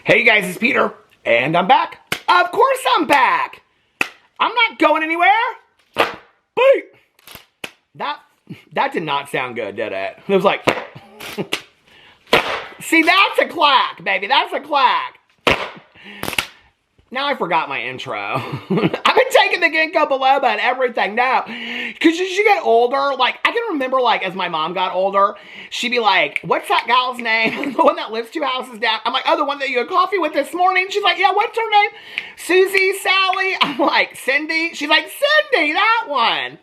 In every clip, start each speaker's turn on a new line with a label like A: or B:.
A: Hey guys, it's Peter, and I'm back. Of course I'm back. I'm not going anywhere. Beep. That did not sound good, did it? It was like, see, that's a clack, baby. That's a clack. Now I forgot my intro. I've been taking the ginkgo biloba and everything now. Because as you get older, like, I can remember, like, as my mom got older, she'd be like, what's that gal's name? The one that lives 2 houses down. I'm like, oh, the one that you had coffee with this morning? She's like, yeah, what's her name? Susie, Sally? I'm like, Cindy? She's like, Cindy, that one.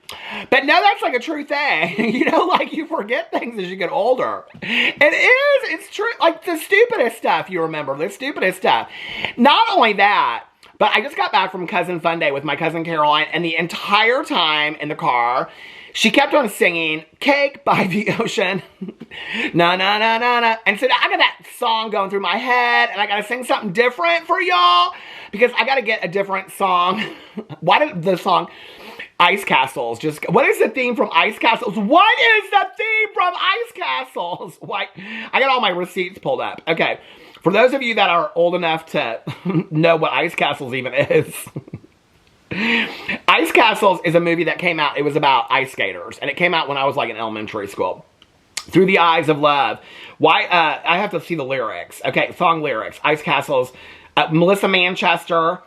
A: But no, that's like a true thing. You know, like, you forget things as you get older. It is. It's true. Like, the stupidest stuff you remember. The stupidest stuff. Not only that, but I just got back from Cousin Fun Day with my cousin Caroline, and the entire time in the car, she kept on singing Cake by the Ocean. Na na na na na. And so I got that song going through my head, and I got to sing something different for y'all because I got to get a different song. Why did the song Ice Castles just... What is the theme from Ice Castles? What is the theme from Ice Castles? Why? I got all my receipts pulled up. Okay. For those of you that are old enough to know what Ice Castles even is. Ice Castles is a movie that came out. It was about ice skaters. And it came out when I was like in elementary school. Through the Eyes of Love. Why? I have to see the lyrics. Okay, song lyrics. Ice Castles. Melissa Manchester.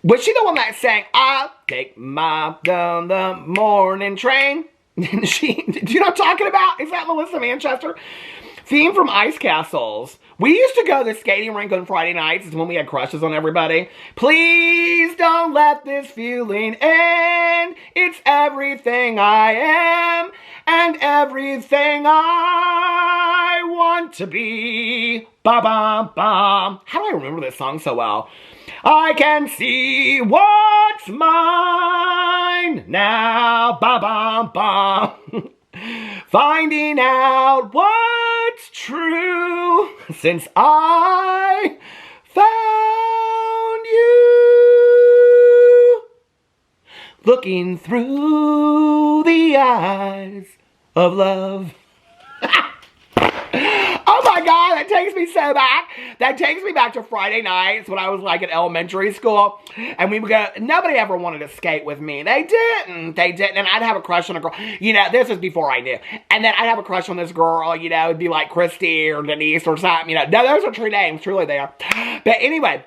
A: Was she the one that sang, I'll take my down the morning train? Do you know what I'm talking about? Is that Melissa Manchester? Theme from Ice Castles. We used to go to the skating rink on Friday nights. It's when we had crushes on everybody. Please don't let this feeling end. It's everything I am and everything I want to be. Ba-bum-bum. How do I remember this song so well? I can see what's mine now. Ba-bum-bum. Finding out what's true since I found you. Looking through the eyes of love. Oh my God, that takes me so back. That takes me back to Friday nights when I was like in elementary school. And we would go, nobody ever wanted to skate with me. They didn't. And I'd have a crush on a girl. You know, this is before I knew. And then I'd have a crush on this girl, you know, it'd be like Christy or Denise or something, you know. No, those are true names. Truly they are. But anyway.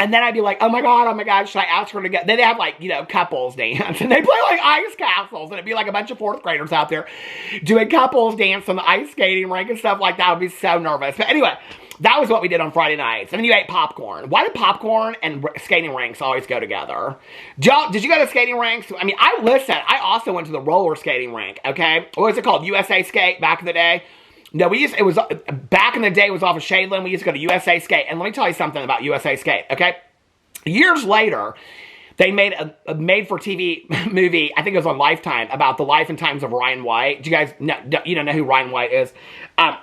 A: And then I'd be like, oh my God, should I ask her to go? Then they have like, you know, couples dance. And they play like Ice Castles. And it'd be like a bunch of 4th graders out there doing couples dance on the ice skating rink and stuff like that. I would be so nervous. But anyway, that was what we did on Friday nights. And then you ate popcorn. Why did popcorn and skating rinks always go together? Did you go to skating rinks? I mean, I also went to the roller skating rink, okay? What was it called? USA Skate back in the day? No, it was, back in the day, it was off of Shadeland. We used to go to USA Skate. And let me tell you something about USA Skate, okay? Years later, they made a made-for-TV movie, I think it was on Lifetime, about the life and times of Ryan White. Do you guys know, you don't know who Ryan White is?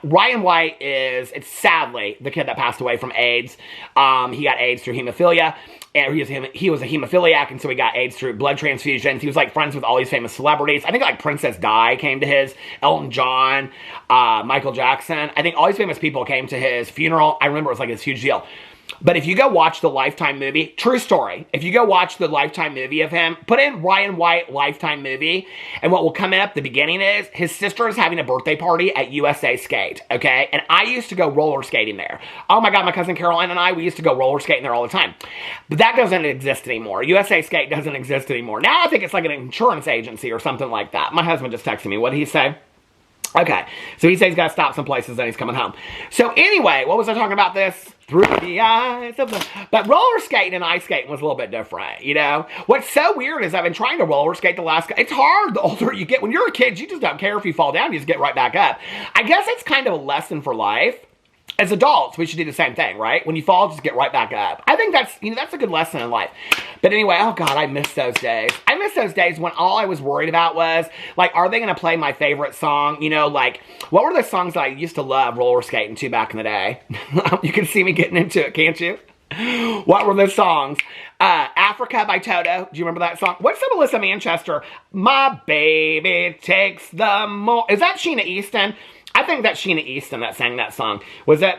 A: Ryan White it's sadly the kid that passed away from AIDS. He got AIDS through hemophilia. And he was a hemophiliac, and so he got AIDS through blood transfusions. He was like friends with all these famous celebrities. I think like Princess Di came to his, Elton John, Michael Jackson. I think all these famous people came to his funeral. I remember it was like this huge deal. But if you go watch the Lifetime movie, true story, if you go watch the Lifetime movie of him, put in Ryan White Lifetime movie, and what will come up at the beginning is his sister is having a birthday party at USA Skate, okay? And I used to go roller skating there. Oh my God, my cousin Caroline and we used to go roller skating there all the time. But that doesn't exist anymore. USA Skate doesn't exist anymore. Now I think it's like an insurance agency or something like that. My husband just texted me. What did he say? Okay, so he says he's got to stop some places and he's coming home. So anyway, what was I talking about this? Through the eyes of the... But roller skating and ice skating was a little bit different, you know? What's so weird is I've been trying to roller skate the last... It's hard the older you get. When you're a kid, you just don't care if you fall down. You just get right back up. I guess it's kind of a lesson for life. As adults, we should do the same thing, right? When you fall, just get right back up. I think that's, you know, that's a good lesson in life. But anyway, oh God, I miss those days. I miss those days when all I was worried about was, like, are they going to play my favorite song? You know, like, what were the songs that I used to love roller skating to back in the day? You can see me getting into it, can't you? What were the songs? Africa by Toto. Do you remember that song? What's the Melissa Manchester? My baby takes the more... Is that Sheena Easton? I think that's Sheena Easton that sang that song. Was it?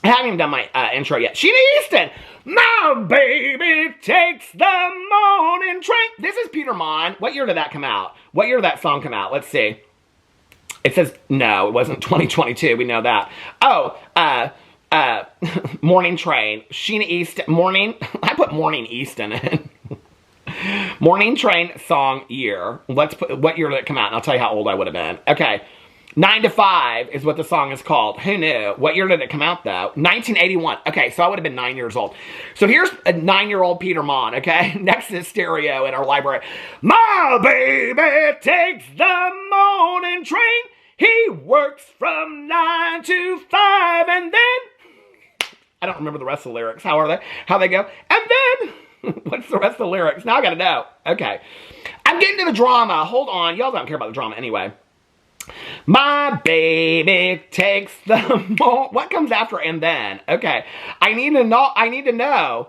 A: I haven't even done my intro yet. Sheena Easton. My baby takes the morning train. This is Peter Monn. What year did that come out? What year did that song come out? Let's see. It says, no, it wasn't 2022. We know that. Oh, Morning Train. Sheena Easton. Morning. I put Morning Easton in. Morning Train song year. Let's put, what year did it come out? And I'll tell you how old I would have been. Okay. 9 to 5 is what the song is called. Who knew? What year did it come out, though? 1981. Okay, so I would have been 9 years old. So here's a 9-year-old Peter Monn, okay? Next to the stereo in our library. My baby takes the morning train. He works from 9 to 5. And then, I don't remember the rest of the lyrics. How are they? How they go? And then, what's the rest of the lyrics? Now I got to know. Okay. I'm getting to the drama. Hold on. Y'all don't care about the drama anyway. My baby takes the what comes after and then? Okay. I need to know.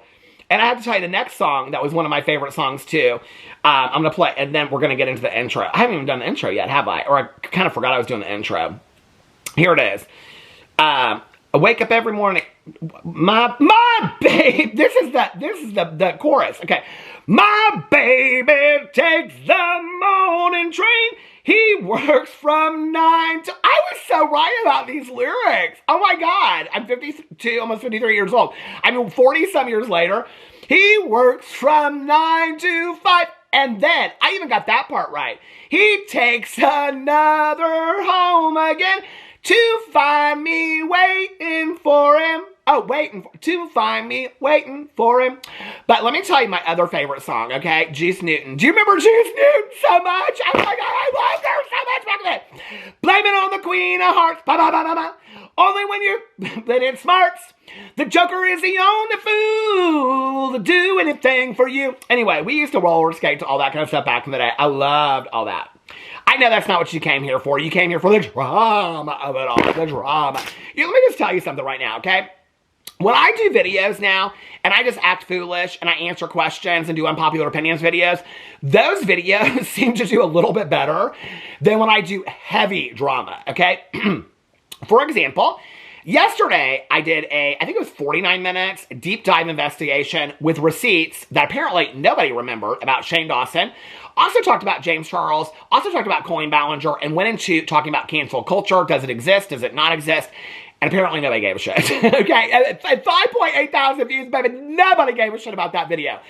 A: And I have to tell you the next song that was one of my favorite songs too. I'm going to play, and then we're going to get into the intro. I haven't even done the intro yet, have I? Or I kind of forgot I was doing the intro. Here it is. I wake up every morning. My babe. This is the chorus. Okay. My baby takes the morning train. He works from 9 to... I was so right about these lyrics. Oh my God. I'm 52, almost 53 years old. I mean, 40-some years later. He works from 9 to 5. And then, I even got that part right. He takes another home again to find me waiting for him. Oh, to find me waiting for him. But let me tell you my other favorite song, okay? Juice Newton. Do you remember Juice Newton so much? Oh my God, I love her so much back then. Blame it on the Queen of Hearts. Ba, ba, ba, ba, ba. Only when you're playing smarts. The Joker is the only fool to do anything for you. Anyway, we used to roller skate to all that kind of stuff back in the day. I loved all that. I know that's not what you came here for. You came here for the drama of it all. The drama. Let me just tell you something right now, okay? When I do videos now, and I just act foolish, and I answer questions and do unpopular opinions videos, those videos seem to do a little bit better than when I do heavy drama, okay? For example, yesterday I did I think it was 49 minutes, deep dive investigation with receipts that apparently nobody remembered about Shane Dawson. Also talked about James Charles, also talked about Colleen Ballinger, and went into talking about cancel culture. Does it exist? Does it not exist? And apparently nobody gave a shit. Okay, at 5.8 thousand views, baby, nobody gave a shit about that video.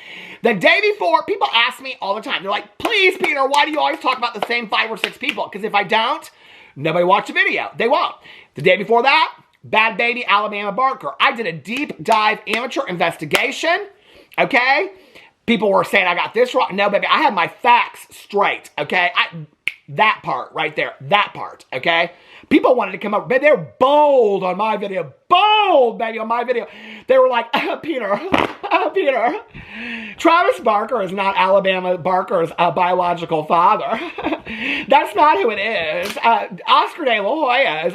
A: The day before, people ask me all the time. They're like, please, Peter, why do you always talk about the same 5 or 6 people? Because if I don't, nobody watch the video. They won't. The day before that, Bad Baby Alabama Barker. I did a deep dive amateur investigation, okay? People were saying I got this wrong. No, baby, I had my facts straight, okay? That part right there, that part, okay? People wanted to come up, but they're bold on my video. Bold, baby, on my video. They were like, Peter, Peter, Travis Barker is not Alabama Barker's biological father. That's not who it is. Oscar De La Hoya is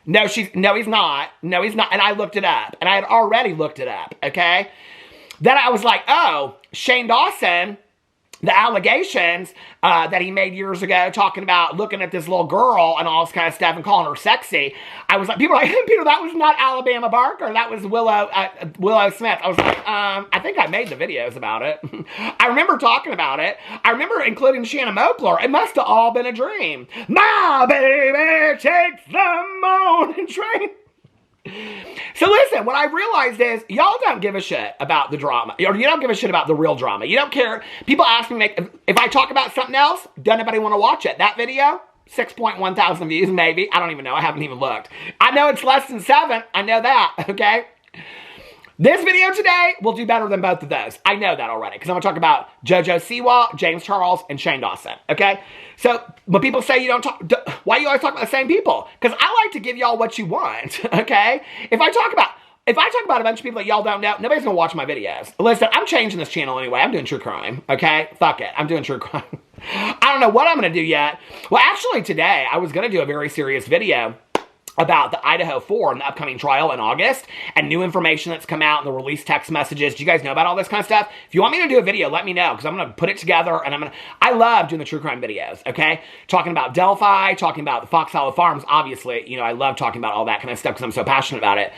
A: No, he's not. No, he's not. And I looked it up. And I had already looked it up, okay? Then I was like, oh, Shane Dawson, the allegations that he made years ago talking about looking at this little girl and all this kind of stuff and calling her sexy. I was like, people were like, Peter, that was not Alabama Barker. That was Willow Smith. I was like, I think I made the videos about it. I remember talking about it. I remember including Shannon Mokler. It must have all been a dream. My baby takes the morning train. So listen, what I realized is y'all don't give a shit about the drama. Or you don't give a shit about the real drama. You don't care. People ask me if I talk about something else, does anybody want to watch it? That video, 6.1 thousand views maybe. I don't even know. I haven't even looked. I know it's less than 7. I know that, okay? This video today will do better than both of those. I know that already because I'm going to talk about JoJo Siwa, James Charles, and Shane Dawson, okay? So when people say you don't talk, why do you always talk about the same people? Because I like to give y'all what you want, okay? If I talk about a bunch of people that y'all don't know, nobody's going to watch my videos. Listen, I'm changing this channel anyway. I'm doing true crime, okay? Fuck it. I'm doing true crime. I don't know what I'm going to do yet. Well, actually today, I was going to do a very serious video. about the Idaho 4 and the upcoming trial in August and new information that's come out and the released text messages. Do you guys know about all this kind of stuff? If you want me to do a video, let me know, because I'm going to put it together, and I love doing the true crime videos, okay? Talking about Delphi, talking about the Fox Hollow Farms, obviously, you know, I love talking about all that kind of stuff because I'm so passionate about it.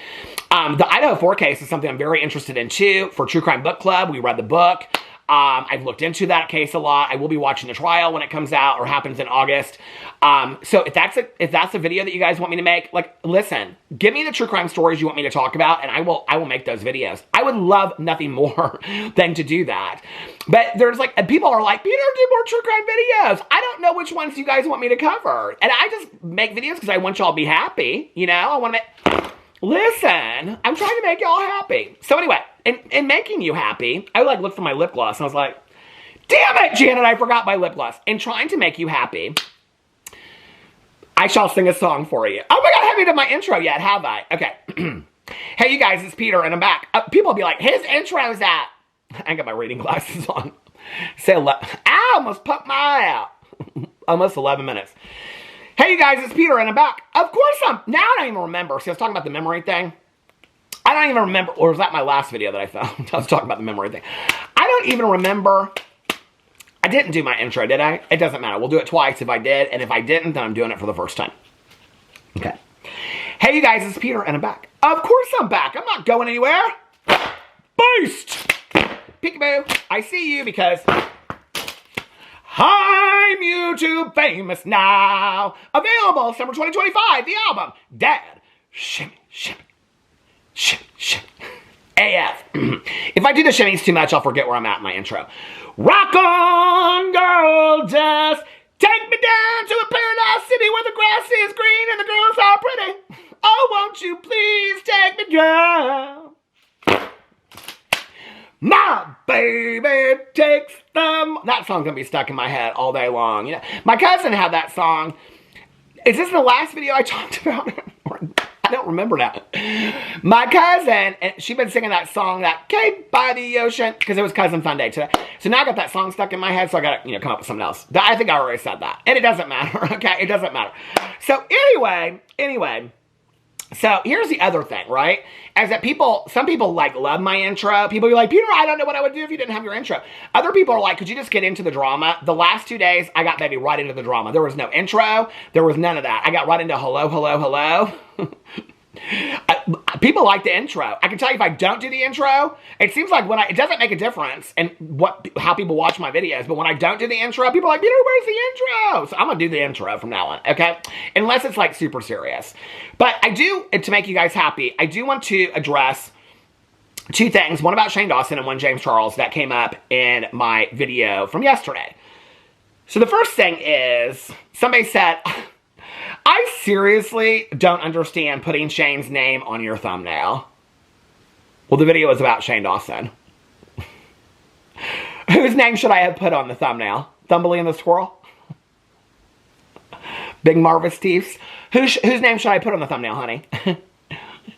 A: The Idaho 4 case is something I'm very interested in too. For True Crime Book Club, we read the book. I've looked into that case a lot. I will be watching the trial when it comes out or happens in August. So if that's a video that you guys want me to make, like, listen, give me the true crime stories you want me to talk about, and I will make those videos. I would love nothing more than to do that. But there's like, people are like, Peter, do more true crime videos. I don't know which ones you guys want me to cover. And I just make videos because I want y'all to be happy. You know, I want to listen, I'm trying to make y'all happy. So anyway, in making you happy, I like looked for my lip gloss and I was like, damn it, Janet, I forgot my lip gloss. In trying to make you happy, I shall sing a song for you. Oh my God, I haven't done my intro yet, have I? Okay. Hey, you guys, it's Peter, and I'm back. People will be like, his intro's out. I ain't got my reading glasses on. Say, I almost put my eye out. Almost 11 minutes. Hey, you guys, it's Peter, and I'm back. Of course now I don't even remember. See, I was talking about the memory thing. I don't even remember, or was that my last video that I found? I was talking about the memory thing. I don't even remember. I didn't do my intro, did I? It doesn't matter. We'll do it twice if I did, and if I didn't, then I'm doing it for the first time. Okay. Hey, you guys, it's Peter, and I'm back. Of course I'm back. I'm not going anywhere. Beast! Peekaboo. I see you because I'm YouTube famous now. Available summer 2025, the album, Dad, Shimmy, Shimmy, Shimmy, Shimmy, AF. If I do the shimmies too much, I'll forget where I'm at in my intro. Rock on, girl, just take me down to a paradise city where the grass is green and the girls are pretty. Oh, won't you please take me down? My baby takes them. That song's gonna be stuck in my head all day long. You know, my cousin had that song. Is this the last video I talked about? I don't remember now. My cousin, and she'd been singing that song, that came by the ocean, because it was Cousin Fun Day today. So now I got that song stuck in my head, so I gotta, come up with something else. I think I already said that. And it doesn't matter, okay? It doesn't matter. So anyway, so here's the other thing, right? Is that some people like love my intro. People be like, Peter, I don't know what I would do if you didn't have your intro. Other people are like, could you just get into the drama? The last 2 days, I got baby right into the drama. There was no intro. There was none of that. I got right into hello, hello, hello. People like the intro. I can tell you if I don't do the intro, it seems like it doesn't make a difference in how people watch my videos, but when I don't do the intro, people are like, Peter, where's the intro? So I'm gonna do the intro from now on, okay? Unless it's like super serious. But I do, to make you guys happy, I do want to address two things. One about Shane Dawson and one James Charles that came up in my video from yesterday. So the first thing is, somebody said, I seriously don't understand putting Shane's name on your thumbnail. Well, the video is about Shane Dawson. Whose name should I have put on the thumbnail? Thumbly and the Squirrel? Big Marvis Teefs? Whose name should I put on the thumbnail, honey?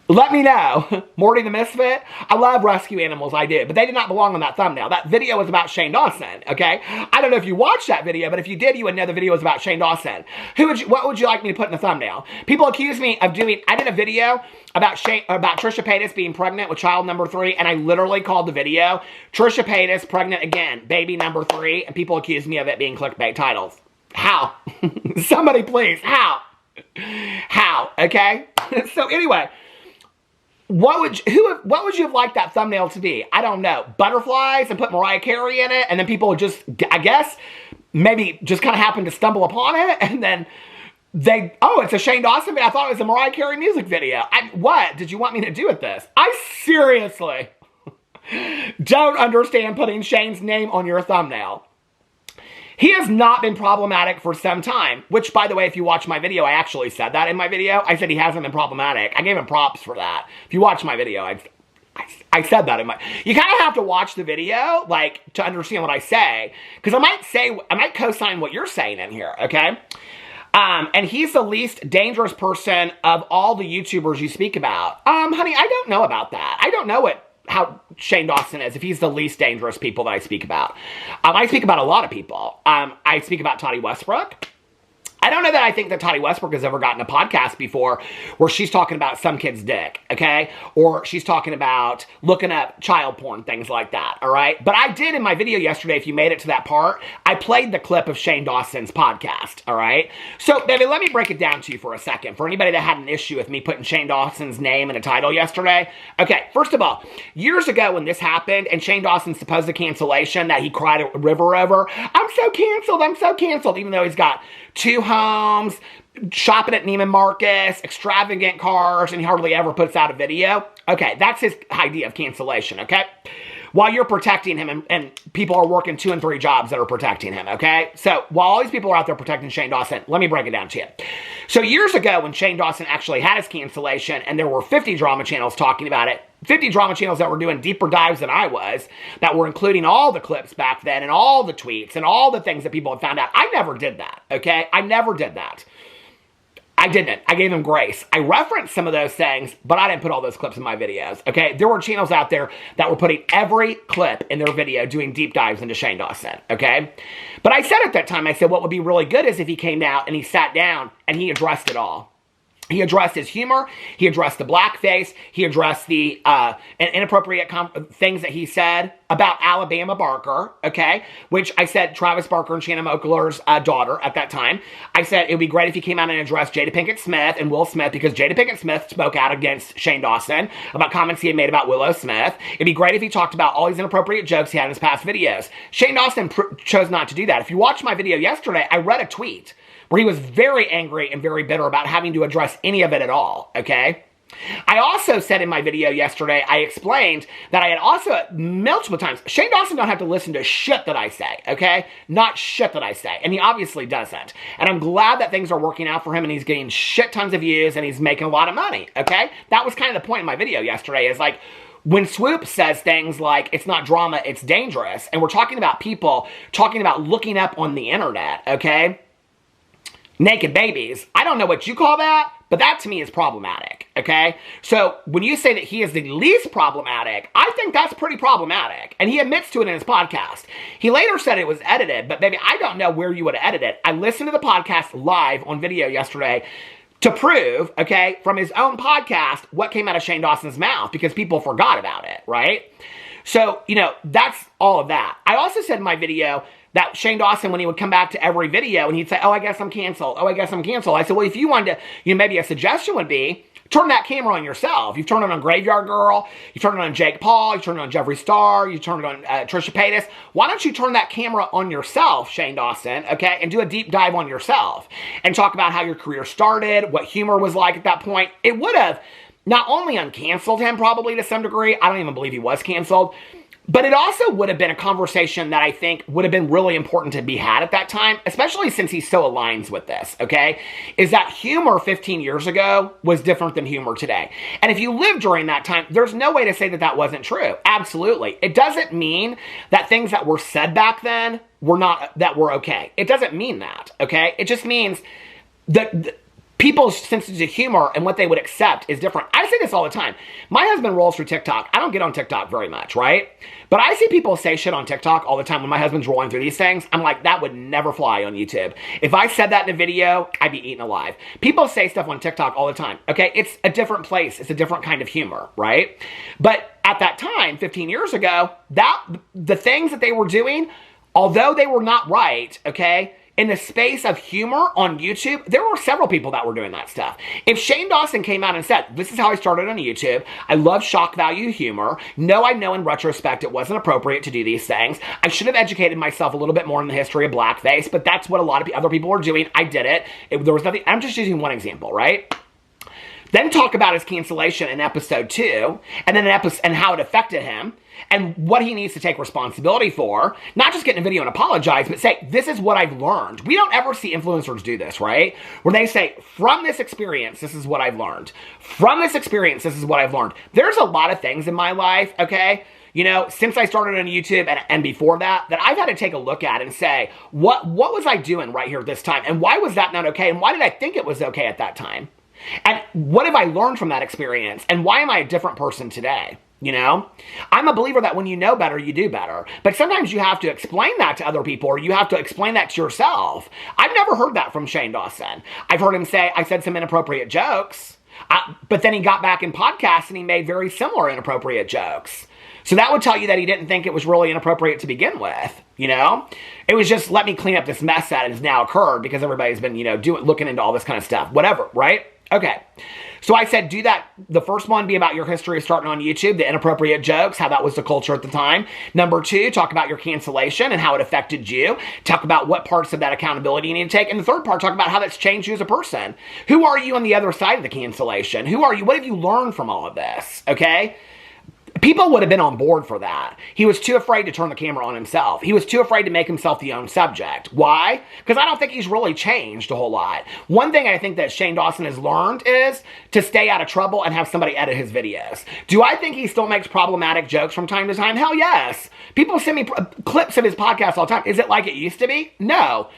A: Let me know. Morty the Misfit? I love rescue animals, I do. But they did not belong on that thumbnail. That video was about Shane Dawson, okay? I don't know if you watched that video, but if you did, you would know the video was about Shane Dawson. What would you like me to put in the thumbnail? People accuse me of I did a video about Trisha Paytas being pregnant with child number 3, and I literally called the video, Trisha Paytas pregnant again, baby number 3, and people accused me of it being clickbait titles. How? Somebody please, how? How, okay? So anyway, what would you have liked that thumbnail to be? I don't know. Butterflies and put Mariah Carey in it, and then people would just, I guess, maybe just kind of happen to stumble upon it, and then it's a Shane Dawson video. I thought it was a Mariah Carey music video. What did you want me to do with this? I seriously don't understand putting Shane's name on your thumbnail. He has not been problematic for some time, which, by the way, if you watch my video, I actually said that in my video. I said he hasn't been problematic. I gave him props for that. If you watch my video, I said that in my... You kind of have to watch the video, like, to understand what I say, because I might co-sign what you're saying in here, okay? And he's the least dangerous person of all the YouTubers you speak about. Honey, I don't know about that. I don't know how Shane Dawson is, if he's the least dangerous people that I speak about. I speak about a lot of people. I speak about Toddy Westbrook. I don't know that I think that Toddy Westbrook has ever gotten a podcast before where she's talking about some kid's dick, okay? Or she's talking about looking up child porn, things like that, all right? But I did in my video yesterday, if you made it to that part, I played the clip of Shane Dawson's podcast, all right? So, baby, let me break it down to you for a second. For anybody that had an issue with me putting Shane Dawson's name in a title yesterday. Okay, first of all, years ago when this happened and Shane Dawson's supposed cancellation that he cried a river over, I'm so canceled, even though he's got 2 homes, shopping at Neiman Marcus, extravagant cars, and he hardly ever puts out a video. Okay, that's his idea of cancellation, okay? While you're protecting him and people are working 2 and 3 jobs that are protecting him, okay? So while all these people are out there protecting Shane Dawson, let me break it down to you. So years ago when Shane Dawson actually had his cancellation and there were 50 drama channels talking about it, 50 drama channels that were doing deeper dives than I was, that were including all the clips back then and all the tweets and all the things that people had found out. I never did that, okay? I never did that. I didn't. I gave him grace. I referenced some of those things, but I didn't put all those clips in my videos, okay? There were channels out there that were putting every clip in their video doing deep dives into Shane Dawson, okay? But I said at that time, I said what would be really good is if he came out and he sat down and he addressed it all. He addressed his humor, he addressed the blackface, he addressed the inappropriate things that he said about Alabama Barker, okay? Which I said Travis Barker and Shannon Moakler's daughter at that time. I said it would be great if he came out and addressed Jada Pinkett Smith and Will Smith, because Jada Pinkett Smith spoke out against Shane Dawson about comments he had made about Willow Smith. It'd be great if he talked about all these inappropriate jokes he had in his past videos. Shane Dawson chose not to do that. If you watched my video yesterday, I read a tweet where he was very angry and very bitter about having to address any of it at all, okay? I also said in my video yesterday, I explained that I had also multiple times, Shane Dawson don't have to listen to shit that I say, okay? Not shit that I say, and he obviously doesn't. And I'm glad that things are working out for him and he's getting shit tons of views and he's making a lot of money, okay? That was kind of the point in my video yesterday, is like, when Swoop says things like, it's not drama, it's dangerous, and we're talking about people talking about looking up on the internet, okay? Naked babies. I don't know what you call that, but that to me is problematic, okay? So when you say that he is the least problematic, I think that's pretty problematic. And he admits to it in his podcast. He later said it was edited, but baby, I don't know where you would have edited it. I listened to the podcast live on video yesterday to prove, okay, from his own podcast what came out of Shane Dawson's mouth, because people forgot about it, right? So, you know, that's all of that. I also said in my video that Shane Dawson, when he would come back to every video and he'd say, oh, I guess I'm canceled. Oh, I guess I'm canceled. I said, well, if you wanted to, you know, maybe a suggestion would be, turn that camera on yourself. You've turned it on Graveyard Girl. You turned it on Jake Paul. You turned it on Jeffree Star. You turned it on Trisha Paytas. Why don't you turn that camera on yourself, Shane Dawson, okay, and do a deep dive on yourself and talk about how your career started, what humor was like at that point. It would have not only uncanceled him probably to some degree. I don't even believe he was canceled. But it also would have been a conversation that I think would have been really important to be had at that time, especially since he so aligns with this, okay? Is that humor 15 years ago was different than humor today. And if you lived during that time, there's no way to say that that wasn't true. Absolutely. It doesn't mean that things that were said back then were not, that were okay. It doesn't mean that, okay? It just means that people's senses of humor and what they would accept is different. I say this all the time. My husband rolls through TikTok. I don't get on TikTok very much, right? But I see people say shit on TikTok all the time when my husband's rolling through these things. I'm like, that would never fly on YouTube. If I said that in a video, I'd be eaten alive. People say stuff on TikTok all the time, okay? It's a different place. It's a different kind of humor, right? But at that time, 15 years ago, the things that they were doing, although they were not right, okay, in the space of humor on YouTube, there were several people that were doing that stuff. If Shane Dawson came out and said, this is how I started on YouTube, I love shock value humor, no, I know in retrospect it wasn't appropriate to do these things, I should have educated myself a little bit more in the history of blackface, but that's what a lot of other people were doing, I did it, there was nothing, I'm just using one example, right? Then talk about his cancellation in episode 2, and then and how it affected him, and what he needs to take responsibility for. Not just get in a video and apologize, but say, this is what I've learned. We don't ever see influencers do this, right? Where they say, from this experience, this is what I've learned. From this experience, this is what I've learned. There's a lot of things in my life, okay, you know, since I started on YouTube and before that I've had to take a look at and say, what was I doing right here at this time? And why was that not okay? And why did I think it was okay at that time? And what have I learned from that experience? And why am I a different person today? You know, I'm a believer that when you know better, you do better. But sometimes you have to explain that to other people, or you have to explain that to yourself. I've never heard that from Shane Dawson. I've heard him say, I said some inappropriate jokes, but then he got back in podcasts and he made very similar inappropriate jokes. So that would tell you that he didn't think it was really inappropriate to begin with, you know? It was just, let me clean up this mess that has now occurred because everybody's been, you know, looking into all this kind of stuff. Whatever, right? Okay. So I said, do that. The first one, be about your history of starting on YouTube, the inappropriate jokes, how that was the culture at the time. Number 2, talk about your cancellation and how it affected you. Talk about what parts of that accountability you need to take. And the third part, talk about how that's changed you as a person. Who are you on the other side of the cancellation? Who are you? What have you learned from all of this? Okay? People would have been on board for that. He was too afraid to turn the camera on himself. He was too afraid to make himself the own subject. Why? Because I don't think he's really changed a whole lot. One thing I think that Shane Dawson has learned is to stay out of trouble and have somebody edit his videos. Do I think he still makes problematic jokes from time to time? Hell yes. People send me clips of his podcast all the time. Is it like it used to be? No.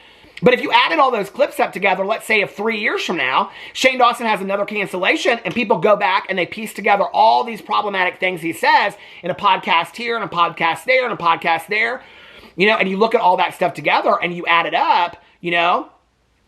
A: But if you added all those clips up together, let's say if 3 years from now, Shane Dawson has another cancellation and people go back and they piece together all these problematic things he says in a podcast here and a podcast there and a podcast there, you know, and you look at all that stuff together and you add it up, you know,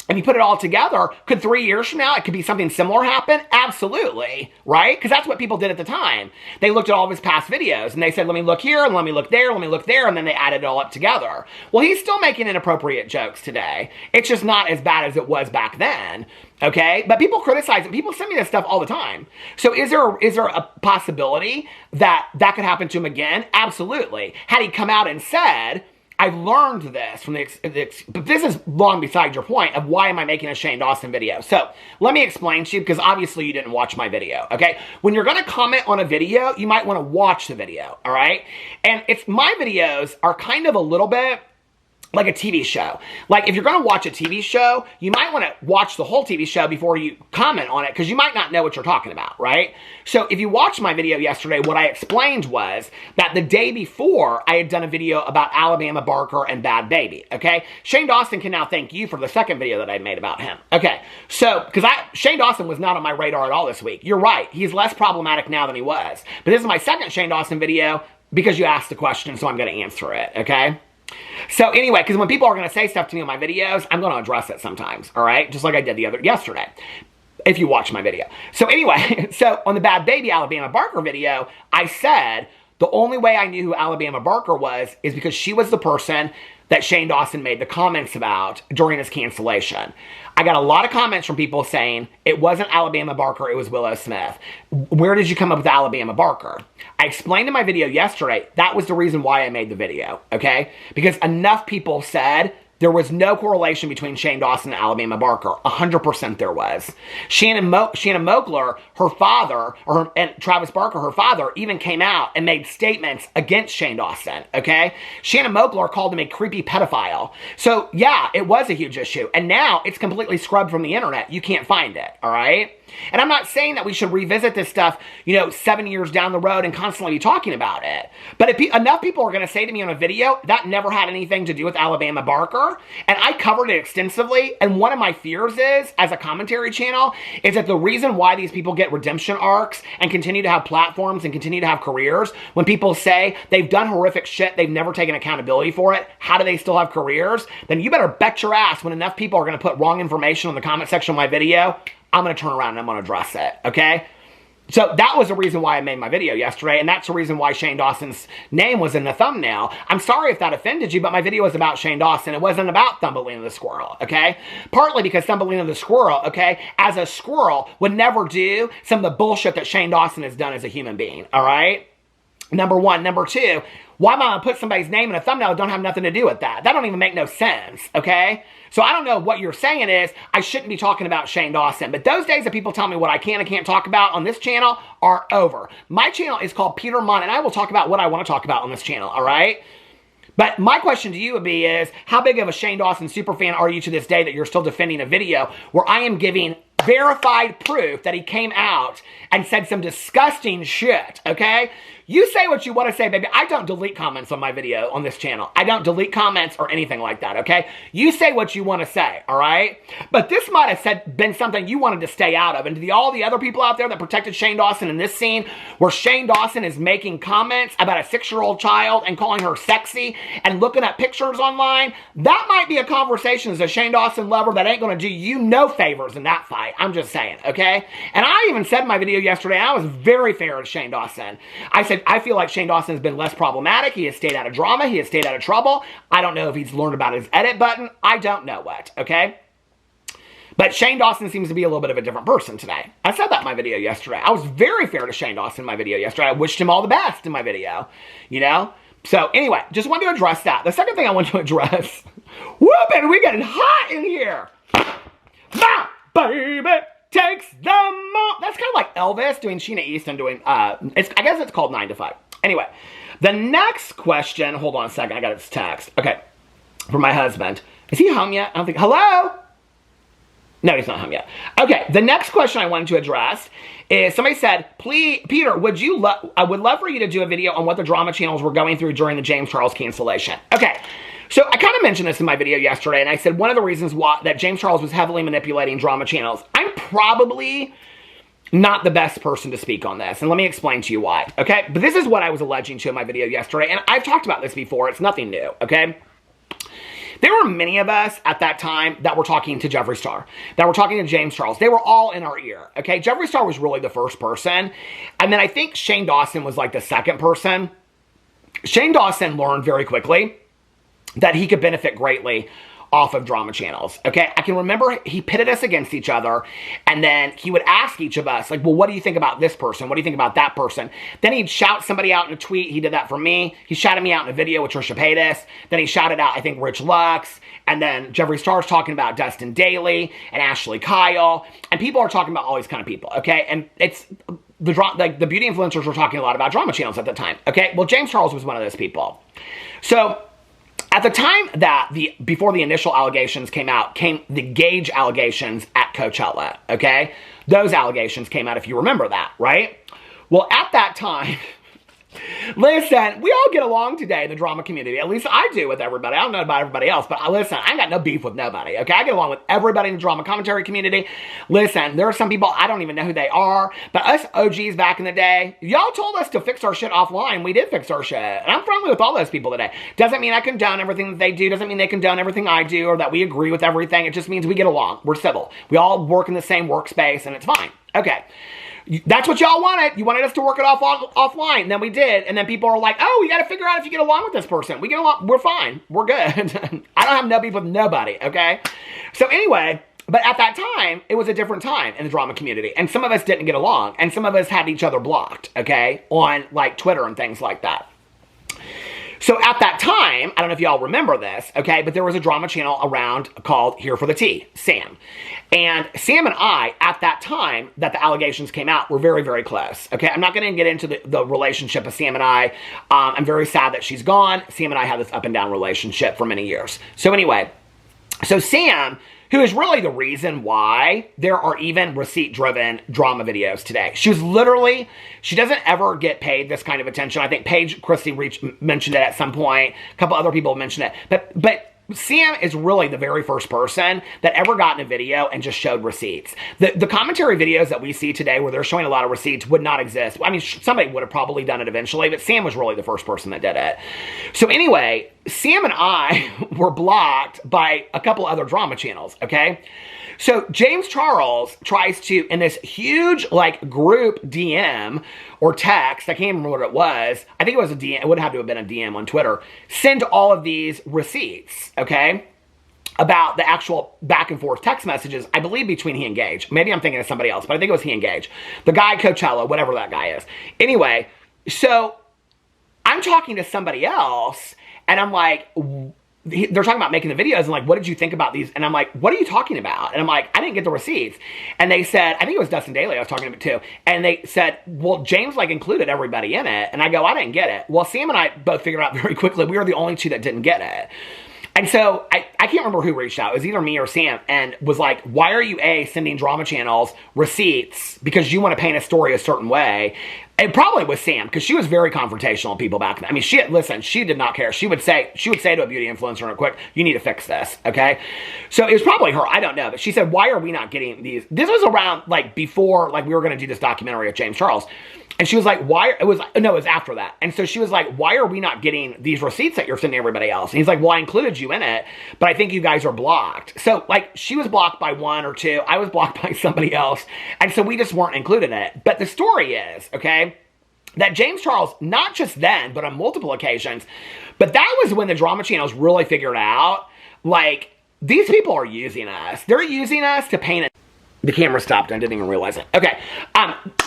A: and you put it all together, could 3 years from now, it could be something similar happen? Absolutely, right? Because that's what people did at the time. They looked at all of his past videos, and they said, let me look here, and let me look there, let me look there, and then they added it all up together. Well, he's still making inappropriate jokes today. It's just not as bad as it was back then, okay? But people criticize it. People send me this stuff all the time. So is there a possibility that that could happen to him again? Absolutely. Had he come out and said, I've learned this from but this is long beside your point of why am I making a Shane Dawson video. So let me explain to you, because obviously you didn't watch my video, okay? When you're going to comment on a video, you might want to watch the video, all right? And my videos are kind of a little bit like a TV show. Like, if you're going to watch a TV show, you might want to watch the whole TV show before you comment on it, because you might not know what you're talking about, right? So if you watched my video yesterday, what I explained was that the day before, I had done a video about Alabama Barker and Bad Baby, okay? Shane Dawson can now thank you for the second video that I made about him. Okay, so, because Shane Dawson was not on my radar at all this week. You're right, he's less problematic now than he was. But this is my second Shane Dawson video because you asked the question, so I'm going to answer it, okay? So anyway, because when people are going to say stuff to me on my videos, I'm going to address it sometimes, all right? Just like I did yesterday, if you watch my video. So anyway, so on the Bad Baby Alabama Barker video, I said the only way I knew who Alabama Barker was is because she was the person that Shane Dawson made the comments about during his cancellation. I got a lot of comments from people saying it wasn't Alabama Barker, it was Willow Smith. Where did you come up with Alabama Barker? I explained in my video yesterday, that was the reason why I made the video, okay? Because enough people said there was no correlation between Shane Dawson and Alabama Barker. 100% there was. Shannon Mogler, her father, and Travis Barker, her father, even came out and made statements against Shane Dawson, okay? Shannon Mogler called him a creepy pedophile. So, yeah, it was a huge issue. And now it's completely scrubbed from the internet. You can't find it, all right? And I'm not saying that we should revisit this stuff, 7 years down the road and constantly be talking about it. But if enough people are going to say to me on a video, that never had anything to do with Alabama Barker, and I covered it extensively, and one of my fears is, as a commentary channel, is that the reason why these people get redemption arcs and continue to have platforms and continue to have careers, when people say they've done horrific shit, they've never taken accountability for it, how do they still have careers? Then you better bet your ass when enough people are going to put wrong information on the comment section of my video, I'm going to turn around and I'm going to address it, okay? So that was the reason why I made my video yesterday, and that's the reason why Shane Dawson's name was in the thumbnail. I'm sorry if that offended you, but my video was about Shane Dawson. It wasn't about Thumbelina the Squirrel, okay? Partly because Thumbelina the Squirrel, okay, as a squirrel, would never do some of the bullshit that Shane Dawson has done as a human being, all right? Number one. Number two, why am I going to put somebody's name in a thumbnail that don't have nothing to do with that? That don't even make no sense, okay? So I don't know what you're saying is I shouldn't be talking about Shane Dawson. But those days that people tell me what I can and can't talk about on this channel are over. My channel is called Peter Monn, and I will talk about what I want to talk about on this channel, all right? But my question to you would be is, how big of a Shane Dawson superfan are you to this day that you're still defending a video where I am giving verified proof that he came out and said some disgusting shit, okay? You say what you want to say, baby. I don't delete comments on my video on this channel. I don't delete comments or anything like that, okay? You say what you want to say, all right? But this might have been something you wanted to stay out of. And to all the other people out there that protected Shane Dawson in this scene, where Shane Dawson is making comments about a 6-year-old child and calling her sexy and looking at pictures online, that might be a conversation as a Shane Dawson lover that ain't going to do you no favors in that fight. I'm just saying, okay? And I even said in my video yesterday, I was very fair to Shane Dawson. I said, I feel like Shane Dawson has been less problematic. He has stayed out of drama. He has stayed out of trouble. I don't know if he's learned about his edit button. I don't know what, okay? But Shane Dawson seems to be a little bit of a different person today. I said that in my video yesterday. I was very fair to Shane Dawson in my video yesterday. I wished him all the best in my video, you know? So anyway, just wanted to address that. The second thing I want to address, whooping, we getting hot in here. My baby takes the mo. That's kind of like Elvis doing Sheena Easton doing, I guess it's called 9 to 5. Anyway, the next question, hold on a second, I got this text. Okay, from my husband. Is he home yet? I don't think, hello? No, he's not home yet. Okay, the next question I wanted to address is somebody said, please, Peter, I would love for you to do a video on what the drama channels were going through during the James Charles cancellation. Okay. So I kind of mentioned this in my video yesterday, and I said one of the reasons why that James Charles was heavily manipulating drama channels. I'm probably not the best person to speak on this, and let me explain to you why, okay? But this is what I was alleging to in my video yesterday, and I've talked about this before. It's nothing new, okay? There were many of us at that time that were talking to Jeffree Star, that were talking to James Charles. They were all in our ear, okay? Jeffree Star was really the first person, and then I think Shane Dawson was like the second person. Shane Dawson learned very quickly that he could benefit greatly off of drama channels, okay? I can remember he pitted us against each other, and then he would ask each of us, like, well, what do you think about this person? What do you think about that person? Then he'd shout somebody out in a tweet. He did that for me. He shouted me out in a video with Trisha Paytas. Then he shouted out, I think, Rich Lux. And then Jeffree Star's talking about Dustin Daly and Ashley Kyle. And people are talking about all these kind of people, okay? And it's the beauty influencers were talking a lot about drama channels at the time, okay? Well, James Charles was one of those people. So at the time that before the initial allegations came out, came the Gage allegations at Coachella, okay? Those allegations came out, if you remember that, right? Well, at that time, listen, we all get along today in the drama community. At least I do with everybody. I don't know about everybody else, but listen, I ain't got no beef with nobody, okay? I get along with everybody in the drama commentary community. Listen, there are some people, I don't even know who they are, but us OGs back in the day, y'all told us to fix our shit offline. We did fix our shit. And I'm friendly with all those people today. Doesn't mean I condone everything that they do. Doesn't mean they condone everything I do or that we agree with everything. It just means we get along. We're civil. We all work in the same workspace and it's fine. Okay. That's what y'all wanted. You wanted us to work it offline. And then we did. And then people are like, oh, we got to figure out if you get along with this person. We get along. We're fine. We're good. I don't have no beef with nobody, okay? So anyway, but at that time, it was a different time in the drama community. And some of us didn't get along. And some of us had each other blocked, okay? On like Twitter and things like that. So at that time, I don't know if y'all remember this, okay, but there was a drama channel around called Here for the Tea, Sam. And Sam and I, at that time that the allegations came out, were very, very close, okay? I'm not going to get into the relationship of Sam and I. I'm very sad that she's gone. Sam and I had this up and down relationship for many years. So anyway, so Sam, who is really the reason why there are even receipt-driven drama videos today. She was literally, she doesn't ever get paid this kind of attention. I think Paige Christie mentioned it at some point. A couple other people mentioned it. But Sam is really the very first person that ever got in a video and just showed receipts. The commentary videos that we see today where they're showing a lot of receipts would not exist. I mean, somebody would have probably done it eventually, but Sam was really the first person that did it. So anyway, Sam and I were blocked by a couple other drama channels, okay? So James Charles tries to, in this huge like group DM or text, I can't remember what it was. I think it was a DM. It would have to have been a DM on Twitter. Send all of these receipts, okay, about the actual back and forth text messages, I believe between he and Gage. Maybe I'm thinking of somebody else, but I think it was he and Gage. The guy Coachella, whatever that guy is. Anyway, so I'm talking to somebody else and I'm like, they're talking about making the videos and like, what did you think about these? And I'm like, what are you talking about? And I'm like, I didn't get the receipts. And they said, I think it was Dustin Daly I was talking about too. And they said, well, James like included everybody in it. And I go, I didn't get it. Well, Sam and I both figured out very quickly we were the only two that didn't get it. And so I can't remember who reached out. It was either me or Sam, and was like, why are you sending drama channels receipts because you want to paint a story a certain way? It probably was Sam, because she was very confrontational with people back then. I mean, she did not care. She would say to a beauty influencer real quick, you need to fix this, okay? So it was probably her, I don't know. But she said, why are we not getting these? This was around, like, before, like, we were going to do this documentary of James Charles. And she was like, it was after that. And so she was like, why are we not getting these receipts that you're sending everybody else? And he's like, well, I included you in it, but I think you guys are blocked. So, like, she was blocked by one or two. I was blocked by somebody else. And so we just weren't included in it. But the story is, okay, that James Charles, not just then, but on multiple occasions, but that was when the drama channels really figured out, like, these people are using us. They're using us to paint it. The camera stopped. I didn't even realize it. Okay.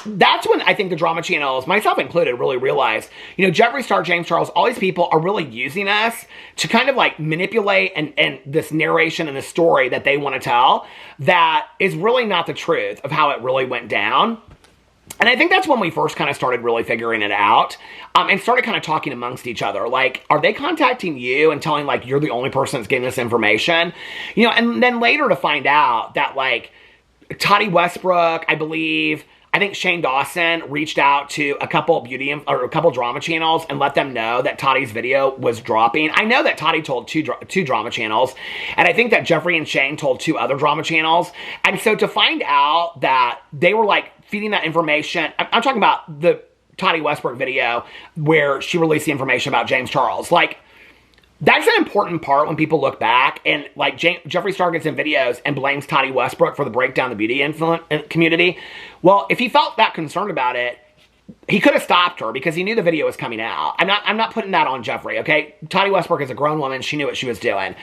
A: That's when I think the drama channels, myself included, really realized, you know, Jeffree Star, James Charles, all these people are really using us to kind of like manipulate and this narration and the story that they want to tell that is really not the truth of how it really went down. And I think that's when we first kind of started really figuring it out and started kind of talking amongst each other. Like, are they contacting you and telling, like, you're the only person that's getting this information? You know, and then later to find out that, like, Toddy Westbrook, I think Shane Dawson reached out to a couple drama channels and let them know that Toddy's video was dropping. I know that Toddy told two drama channels, and I think that Jeffree and Shane told 2 other drama channels. And so to find out that they were like feeding that information, I'm talking about the Toddy Westbrook video where she released the information about James Charles, like, that's an important part when people look back and, like, Jeffree Star gets in videos and blames Toddy Westbrook for the breakdown of the beauty community. Well, if he felt that concerned about it, he could have stopped her because he knew the video was coming out. I'm not putting that on Jeffree, okay? Toddy Westbrook is a grown woman. She knew what she was doing.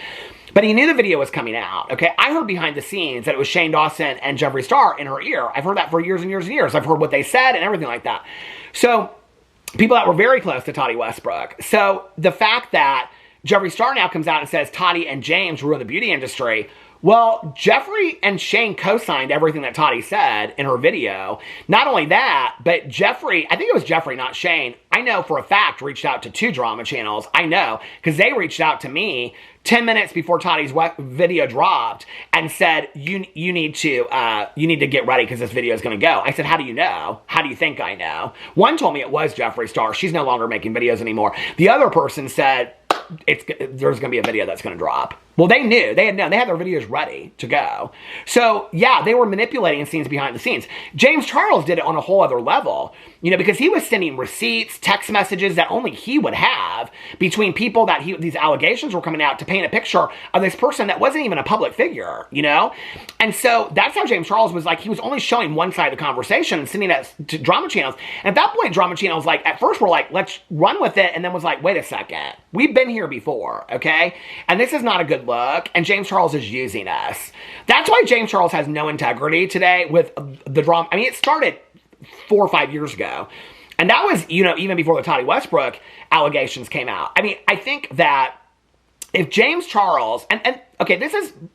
A: But he knew the video was coming out, okay? I heard behind the scenes that it was Shane Dawson and Jeffree Star in her ear. I've heard that for years and years and years. I've heard what they said and everything like that. So, people that were very close to Toddy Westbrook. So, the fact that Jeffree Star now comes out and says Toddy and James ruined the beauty industry. Well, Jeffree and Shane co-signed everything that Toddy said in her video. Not only that, but Jeffree, I think it was Jeffree, not Shane, I know for a fact reached out to 2 drama channels. I know, because they reached out to me 10 minutes before Toddy's video dropped and said, you need to get ready because this video is going to go. I said, how do you know? How do you think I know? One told me it was Jeffree Star. She's no longer making videos anymore. The other person said, there's going to be a video that's going to drop. Well, they knew. They had known. They had their videos ready to go. So, yeah, they were manipulating scenes behind the scenes. James Charles did it on a whole other level, you know, because he was sending receipts, text messages that only he would have between people that these allegations were coming out to paint a picture of this person that wasn't even a public figure, you know? And so that's how James Charles was like, he was only showing one side of the conversation and sending that to drama channels. And at that point, drama channels, like, at first were like, let's run with it. And then was like, wait a second. We've been here before, okay? And this is not a good look, and James Charles is using us. That's why James Charles has no integrity today with the drama. I mean, it started 4 or 5 years ago, and that was, you know, even before the Toddy Westbrook allegations came out. I mean, I think that if James Charles, and okay,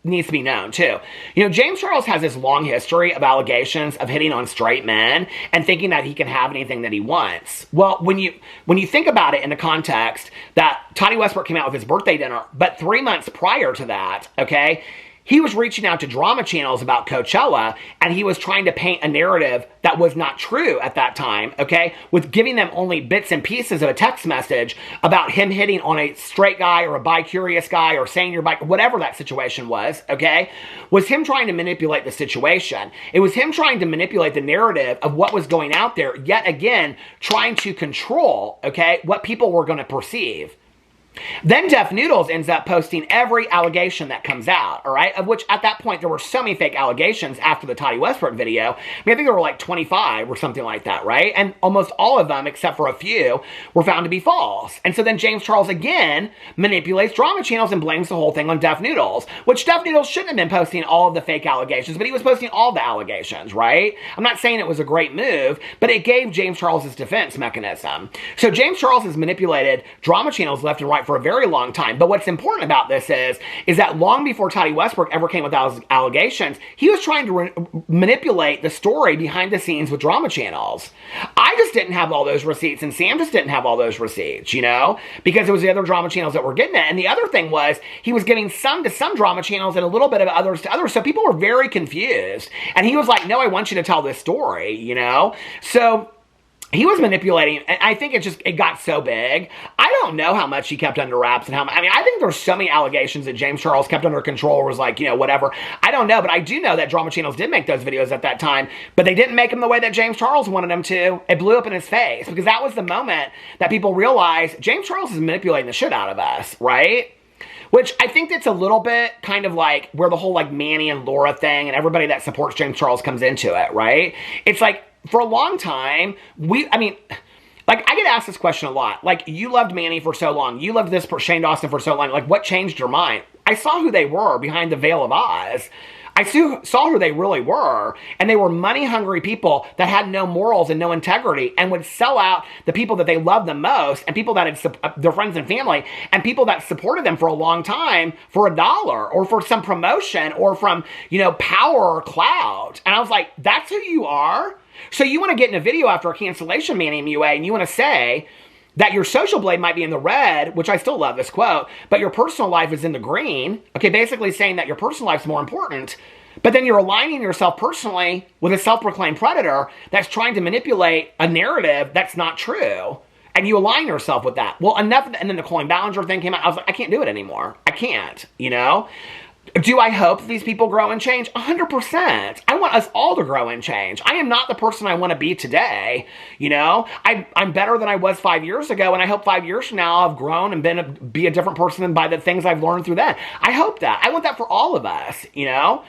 A: needs to be known too. You know, James Charles has this long history of allegations of hitting on straight men and thinking that he can have anything that he wants. Well, when you think about it in the context that Toddy Westbrook came out with his birthday dinner, but 3 months prior to that, okay, he was reaching out to drama channels about Coachella, and he was trying to paint a narrative that was not true at that time, okay? With giving them only bits and pieces of a text message about him hitting on a straight guy or a bi-curious guy or saying you're bi, whatever that situation was, okay? Was him trying to manipulate the situation. It was him trying to manipulate the narrative of what was going out there, yet again, trying to control, okay, what people were going to perceive. Then Def Noodles ends up posting every allegation that comes out, all right? Of which, at that point, there were so many fake allegations after the Toddy Westbrook video. I mean, I think there were like 25 or something like that, right? And almost all of them, except for a few, were found to be false. And so then James Charles again manipulates drama channels and blames the whole thing on Def Noodles, which Def Noodles shouldn't have been posting all of the fake allegations, but he was posting all the allegations, right? I'm not saying it was a great move, but it gave James Charles his defense mechanism. So James Charles has manipulated drama channels left and right that for a very long time. But what's important about this is that long before Toddy Westbrook ever came with those allegations, he was trying to manipulate the story behind the scenes with drama channels. I just didn't have all those receipts, and Sam just didn't have all those receipts, you know, because it was the other drama channels that were getting it. And the other thing was he was giving some to some drama channels and a little bit of others to others. So people were very confused. And he was like, no, I want you to tell this story, you know? So he was manipulating, and I think it got so big. I don't know how much he kept under wraps and how much. I mean, I think there's so many allegations that James Charles kept under control, or was like, you know, whatever. I don't know, but I do know that drama channels did make those videos at that time, but they didn't make them the way that James Charles wanted them to. It blew up in his face, because that was the moment that people realized James Charles is manipulating the shit out of us, right? Which I think that's a little bit kind of like where the whole like Manny and Laura thing and everybody that supports James Charles comes into it, right? It's like, for a long time, I get asked this question a lot. Like, you loved Manny for so long. You loved this Shane Dawson for so long. Like, what changed your mind? I saw who they were behind the veil of Oz. I saw who they really were, and they were money-hungry people that had no morals and no integrity, and would sell out the people that they loved the most, and people that had their friends and family, and people that supported them for a long time for $1, or for some promotion, or from, you know, power or clout. And I was like, that's who you are? So you want to get in a video after a cancellation, Manny MUA, and you want to say that your social blade might be in the red, which I still love this quote, but your personal life is in the green. Okay, basically saying that your personal life's more important. But then you're aligning yourself personally with a self-proclaimed predator that's trying to manipulate a narrative that's not true. And you align yourself with that. Well, enough. And then the Colin Ballinger thing came out. I was like, I can't do it anymore. I can't, you know? Do I hope these people grow and change? 100%. I want us all to grow and change. I am not the person I want to be today. You know, I'm better than I was 5 years ago, and I hope 5 years from now I've grown and be a different person than by the things I've learned through that. I hope that. I want that for all of us, you know?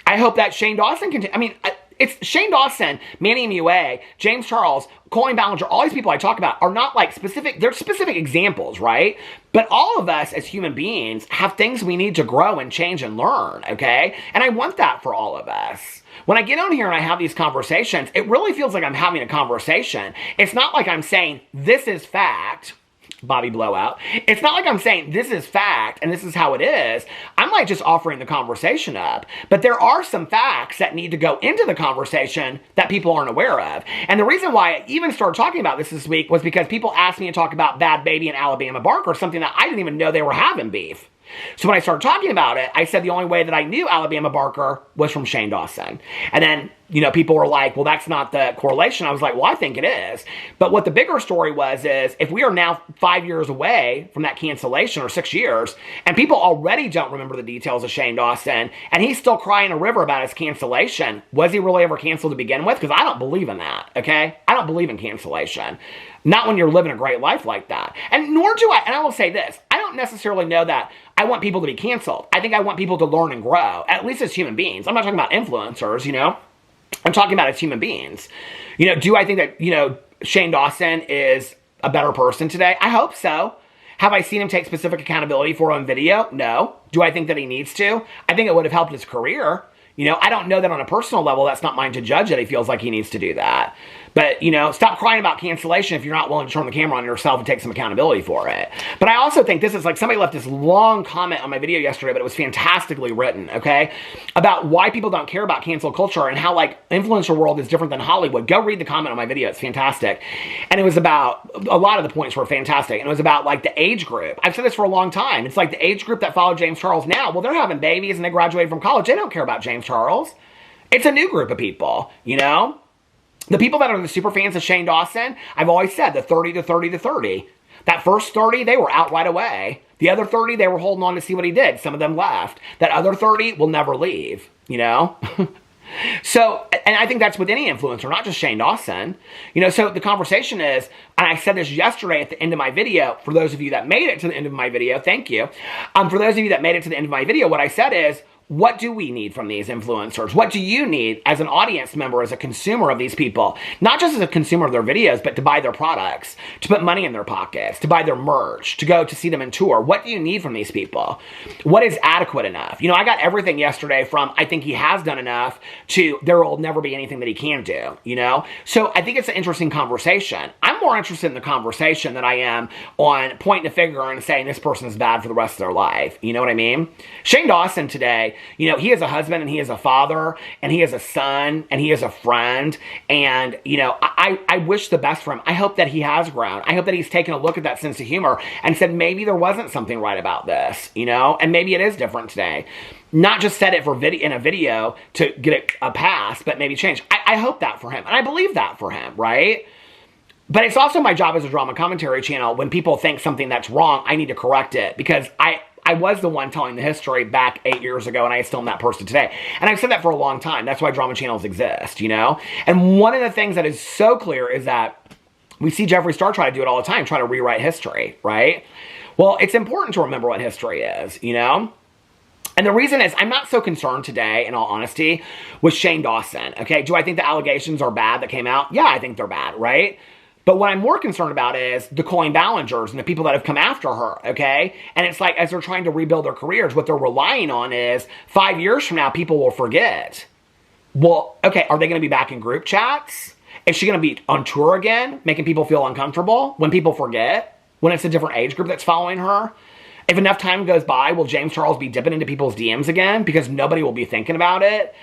A: I hope that Shane Dawson can... it's Shane Dawson, Manny MUA, James Charles, Colin Ballinger, all these people I talk about are not like specific, they're specific examples, right? But all of us as human beings have things we need to grow and change and learn, okay? And I want that for all of us. When I get on here and I have these conversations, it really feels like I'm having a conversation. It's not like I'm saying, this is fact, Bobby Blowout. It's not like I'm saying this is fact and this is how it is. I'm like just offering the conversation up. But there are some facts that need to go into the conversation that people aren't aware of. And the reason why I even started talking about this week was because people asked me to talk about Bad Baby and Alabama Barker, something that I didn't even know they were having beef. So when I started talking about it, I said the only way that I knew Alabama Barker was from Shane Dawson. And then, you know, people were like, well, that's not the correlation. I was like, well, I think it is. But what the bigger story was is, if we are now 5 years away from that cancellation, or 6 years, and people already don't remember the details of Shane Dawson, and he's still crying a river about his cancellation, was he really ever canceled to begin with? Because I don't believe in that, okay? I don't believe in cancellation. Not when you're living a great life like that. And nor do I, and I will say this, I don't necessarily know that I want people to be canceled. I think I want people to learn and grow, at least as human beings. I'm not talking about influencers, you know? I'm talking about as human beings. You know, do I think that, you know, Shane Dawson is a better person today? I hope so. Have I seen him take specific accountability for on video? No. Do I think that he needs to? I think it would have helped his career. You know, I don't know that on a personal level. That's not mine to judge that he feels like he needs to do that. But, you know, stop crying about cancellation if you're not willing to turn the camera on yourself and take some accountability for it. But I also think this is like, somebody left this long comment on my video yesterday, but it was fantastically written, okay? About why people don't care about cancel culture and how, like, influencer world is different than Hollywood. Go read the comment on my video. It's fantastic. And it was about, a lot of the points were fantastic. And it was about, like, the age group. I've said this for a long time. It's like the age group that followed James Charles now. Well, they're having babies and they graduated from college. They don't care about James Charles. It's a new group of people, you know? The people that are the super fans of Shane Dawson, I've always said, the 30 to 30 to 30. That first 30, they were out right away. The other 30, they were holding on to see what he did. Some of them left. That other 30 will never leave, you know? So, and I think that's with any influencer, not just Shane Dawson. You know, so the conversation is, and I said this yesterday at the end of my video, for those of you that made it to the end of my video, thank you. For those of you that made it to the end of my video, what I said is, what do we need from these influencers? What do you need as an audience member, as a consumer of these people? Not just as a consumer of their videos, but to buy their products, to put money in their pockets, to buy their merch, to go to see them in tour. What do you need from these people? What is adequate enough? You know, I got everything yesterday from I think he has done enough to there will never be anything that he can do, you know? So I think it's an interesting conversation. I'm more interested in the conversation than I am on pointing a finger and saying this person is bad for the rest of their life. You know what I mean? Shane Dawson today, you know, he is a husband and he is a father and he is a son and he is a friend. And, you know, I wish the best for him. I hope that he has grown. I hope that he's taken a look at that sense of humor and said, maybe there wasn't something right about this, you know, and maybe it is different today. Not just said it for in a video to get a pass, but maybe change. I hope that for him. And I believe that for him, right? But it's also my job as a drama commentary channel, when people think something that's wrong, I need to correct it, because I was the one telling the history back 8 years ago, and I still am that person today. And I've said that for a long time. That's why drama channels exist, you know? And one of the things that is so clear is that we see Jeffree Star try to do it all the time, try to rewrite history, right? Well, it's important to remember what history is, you know? And the reason is, I'm not so concerned today, in all honesty, with Shane Dawson, okay? Do I think the allegations are bad that came out? Yeah, I think they're bad, right? But what I'm more concerned about is the Colleen Ballingers and the people that have come after her, okay? And it's like, as they're trying to rebuild their careers, what they're relying on is 5 years from now, people will forget. Well, okay, are they going to be back in group chats? Is she going to be on tour again, making people feel uncomfortable when people forget? When it's a different age group that's following her? If enough time goes by, will James Charles be dipping into people's DMs again because nobody will be thinking about it?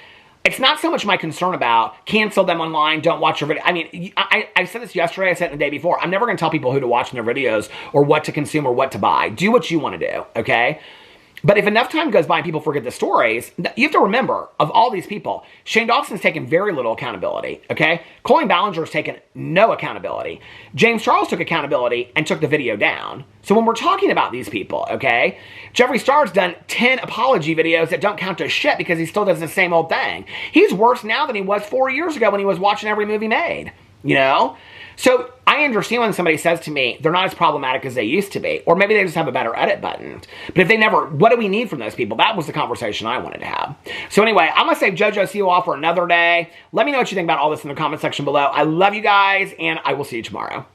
A: It's not so much my concern about cancel them online, don't watch your video. I mean, I said this yesterday, I said it the day before. I'm never going to tell people who to watch in their videos or what to consume or what to buy. Do what you want to do, okay? But if enough time goes by and people forget the stories, you have to remember, of all these people, Shane Dawson's taken very little accountability, okay? Colleen Ballinger's taken no accountability. James Charles took accountability and took the video down. So when we're talking about these people, okay, Jeffree Star's done 10 apology videos that don't count to shit because he still does the same old thing. He's worse now than he was 4 years ago when he was watching every movie made, you know? So I understand when somebody says to me, they're not as problematic as they used to be. Or maybe they just have a better edit button. But if they never, what do we need from those people? That was the conversation I wanted to have. So anyway, I'm going to save JoJo see you all for another day. Let me know what you think about all this in the comment section below. I love you guys, and I will see you tomorrow.